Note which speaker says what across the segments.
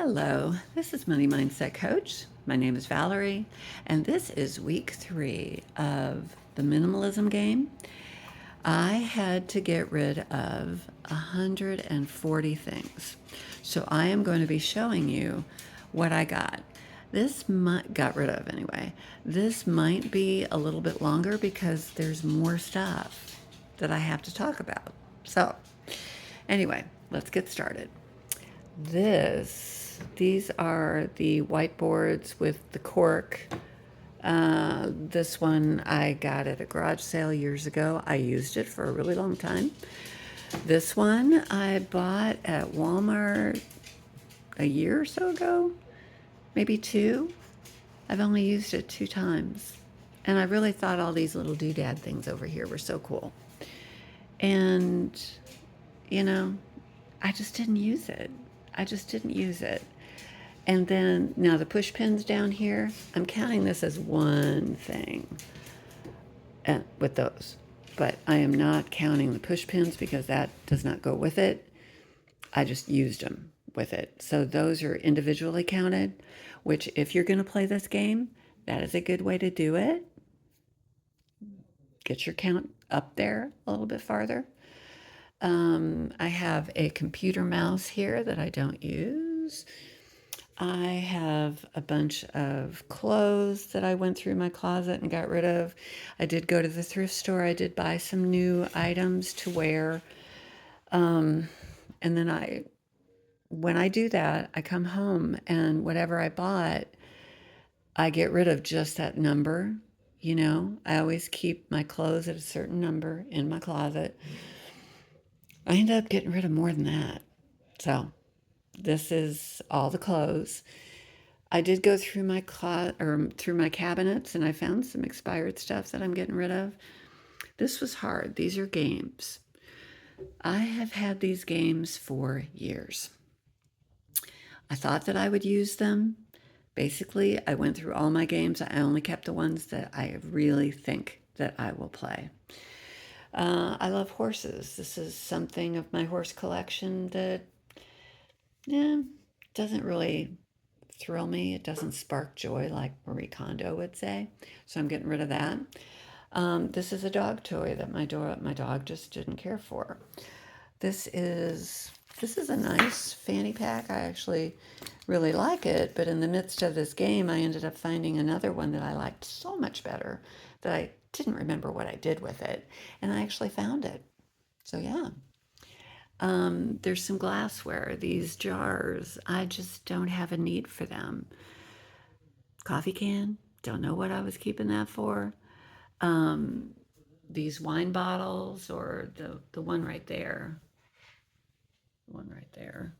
Speaker 1: Hello, this is Money Mindset Coach. My name is Valerie, and this is week 3 of the minimalism game. I had to get rid of 140 things. So I am going to be showing you what I got. Got rid of anyway. This might be a little bit longer because there's more stuff that I have to talk about. So, anyway, let's get started. These are the whiteboards with the cork. This one I got at a garage sale years ago. I used it for a really long time. This one I bought at Walmart a year or so ago, maybe 2. I've only used it 2 times. And I really thought all these little doodad things over here were so cool. And, you know, I just didn't use it. And then now the push pins down here, I'm counting this as one thing with those. But I am not counting the push pins because that does not go with it. I just used them with it. So those are individually counted, which if you're going to play this game, that is a good way to do it. Get your count up there a little bit farther. I have a computer mouse here that I don't use. I have a bunch of clothes that I went through my closet and got rid of. I did go to the thrift store. I did buy some new items to wear. And then when I do that, I come home and whatever I bought, I get rid of just that number. I always keep my clothes at a certain number in my closet. I ended up getting rid of more than that. So this is all the clothes. I did go through my through my cabinets, and I found some expired stuff that I'm getting rid of. This was hard. These are games. I have had these games for years. I thought that I would use them. Basically, I went through all my games. I only kept the ones that I really think that I will play. I love horses. This is something of my horse collection that doesn't really thrill me. It doesn't spark joy like Marie Kondo would say. So I'm getting rid of that. This is a dog toy that my dog just didn't care for. This is a nice fanny pack. I actually really like it, but in the midst of this game, I ended up finding another one that I liked so much better that I didn't remember what I did with it, and I actually found it. So yeah. There's some glassware. These jars, I just don't have a need for them. Coffee can, don't know what I was keeping that for. These wine bottles, or the one right there. The one right there.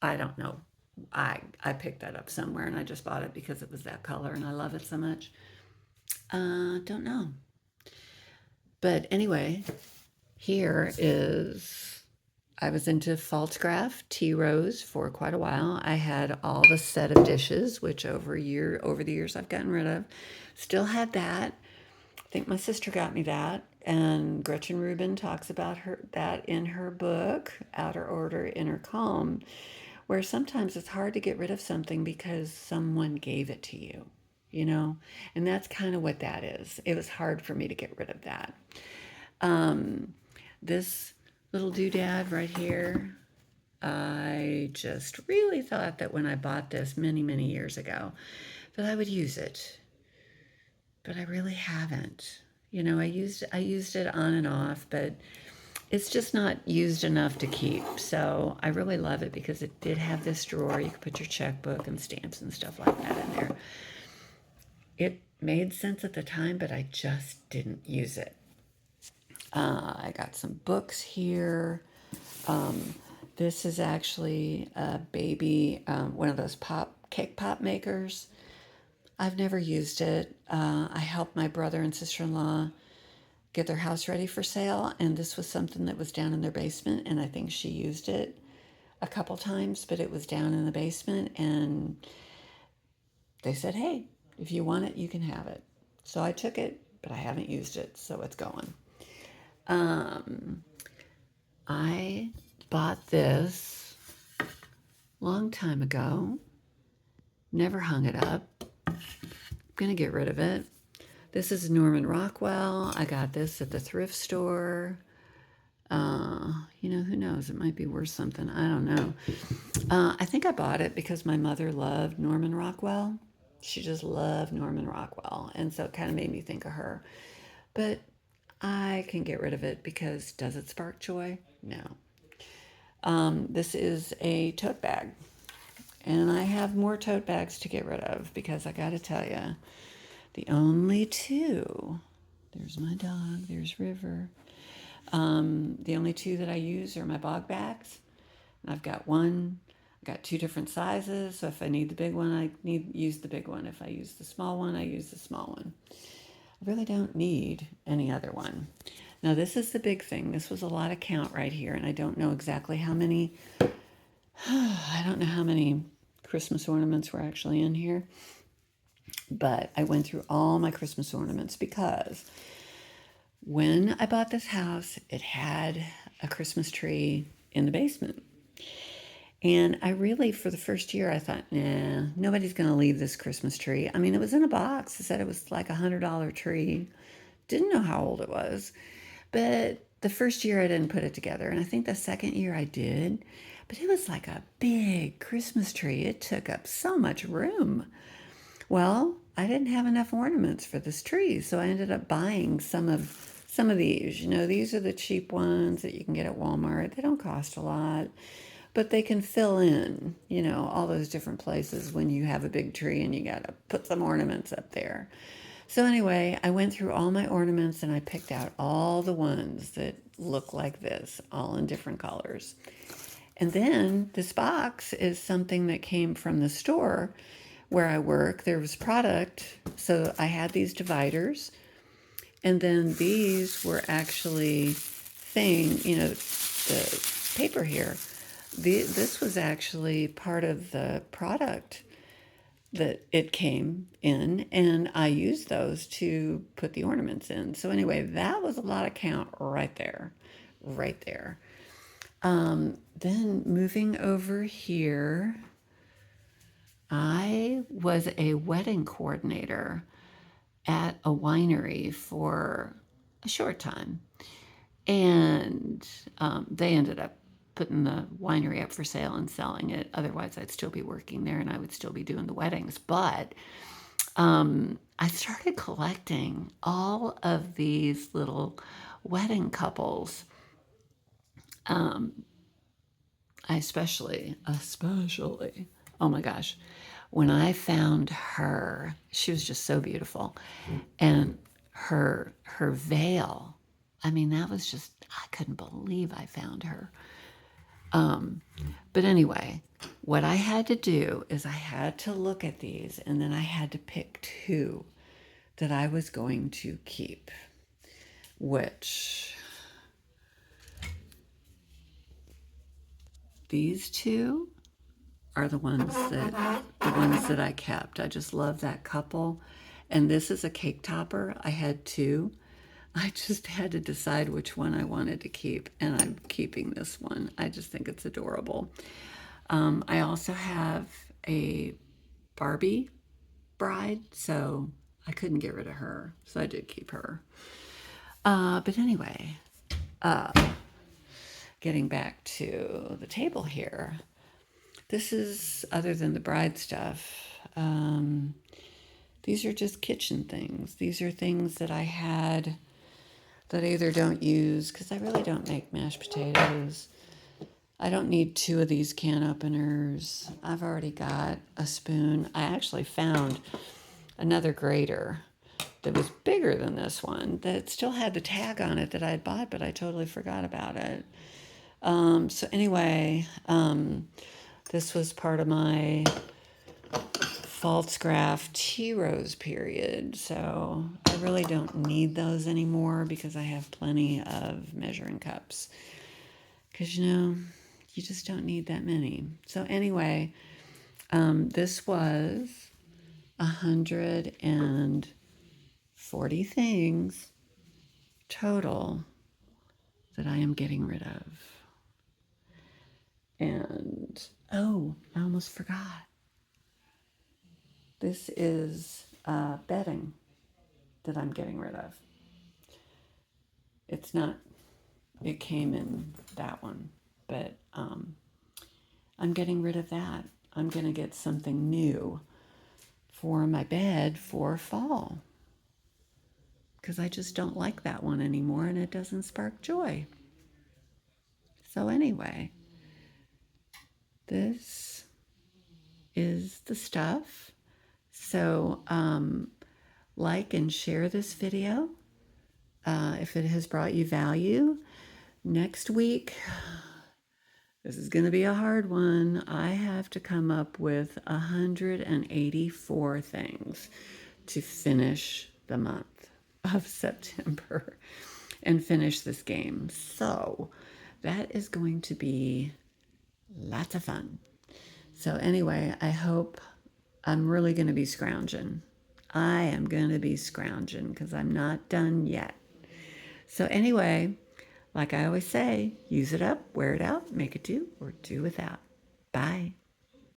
Speaker 1: I don't know. I picked that up somewhere and I just bought it because it was that color and I love it so much. Don't know. But anyway, here is, I was into Falstaff tea rose for quite a while. I had all the set of dishes, which over the years I've gotten rid of. Still had that. I think my sister got me that. And Gretchen Rubin talks about that in her book, Outer Order, Inner Calm, where sometimes it's hard to get rid of something because someone gave it to you, and that's kind of what that is. It was hard for me to get rid of that. This little doodad right here, I just really thought that when I bought this many, many years ago, that I would use it, but I really haven't. I used it on and off, but it's just not used enough to keep. So I really love it because it did have this drawer. You could put your checkbook and stamps and stuff like that in there. It made sense at the time, but I just didn't use it. I got some books here. This is actually a baby, one of those cake pop makers. I've never used it. I helped my brother and sister-in-law get their house ready for sale, and this was something that was down in their basement, and I think she used it a couple times, but it was down in the basement, and they said, hey, if you want it, you can have it. So I took it, but I haven't used it, so it's going. I bought this long time ago. Never hung it up. I'm going to get rid of it. This is Norman Rockwell. I got this at the thrift store. Who knows? It might be worth something. I don't know. I think I bought it because my mother loved Norman Rockwell. She just loved Norman Rockwell. And so it kind of made me think of her. But I can get rid of it because does it spark joy? No. This is a tote bag. And I have more tote bags to get rid of because I got to tell you, the only two, there's my dog, there's River. The only two that I use are my bog bags. And I've got two different sizes. So if I need the big one, use the big one. If I use the small one, I use the small one. I really don't need any other one. Now this is the big thing. This was a lot of count right here, and I don't know exactly how many. I don't know how many Christmas ornaments were actually in here, but I went through all my Christmas ornaments because when I bought this house, it had a Christmas tree in the basement. And I really, for the first year, I thought, nah, nobody's going to leave this Christmas tree. I mean, it was in a box. It said it was like $100 tree. Didn't know how old it was. But the first year I didn't put it together. And I think the second year I did. But it was like a big Christmas tree. It took up so much room. Well, I didn't have enough ornaments for this tree. So I ended up buying some of these. These are the cheap ones that you can get at Walmart. They don't cost a lot. But they can fill in, all those different places when you have a big tree and you got to put some ornaments up there. So anyway, I went through all my ornaments and I picked out all the ones that look like this, all in different colors. And then this box is something that came from the store where I work. There was product, so I had these dividers. And then these were actually the paper here. This was actually part of the product that it came in, and I used those to put the ornaments in. So anyway, that was a lot of count right there, right there. Then moving over here, I was a wedding coordinator at a winery for a short time, and they ended up putting the winery up for sale and selling it. Otherwise, I'd still be working there and I would still be doing the weddings. But I started collecting all of these little wedding couples. I especially, oh my gosh, when I found her, she was just so beautiful. And her veil, I mean, that was just, I couldn't believe I found her. But anyway, what I had to do is I had to look at these and then I had to pick two that I was going to keep, which these two are the ones that I kept. I just love that couple. And this is a cake topper. I had two. I just had to decide which one I wanted to keep, and I'm keeping this one. I just think it's adorable. I also have a Barbie bride, so I couldn't get rid of her, so I did keep her. But anyway, getting back to the table here, this is, other than the bride stuff, these are just kitchen things. These are things that I had that I either don't use because I really don't make mashed potatoes. I don't need two of these can openers. I've already got a spoon. I actually found another grater that was bigger than this one that still had the tag on it that I had bought, but I totally forgot about it. So anyway, this was part of my Falstaff tea rose period, so I really don't need those anymore because I have plenty of measuring cups. Because you just don't need that many. So anyway, this was 140 things total that I am getting rid of. And Oh, I almost forgot. This is bedding that I'm getting rid of. It's not, it came in that one, but I'm getting rid of that. I'm going to get something new for my bed for fall because I just don't like that one anymore and it doesn't spark joy. So, anyway, this is the stuff. So, like and share this video if it has brought you value. Next week, this is going to be a hard one. I have to come up with 184 things to finish the month of September and finish this game. So that is going to be lots of fun. So, anyway, I hope I'm really going to be scrounging. I am going to be scrounging because I'm not done yet. So, anyway, like I always say, use it up, wear it out, make it do, or do without. Bye.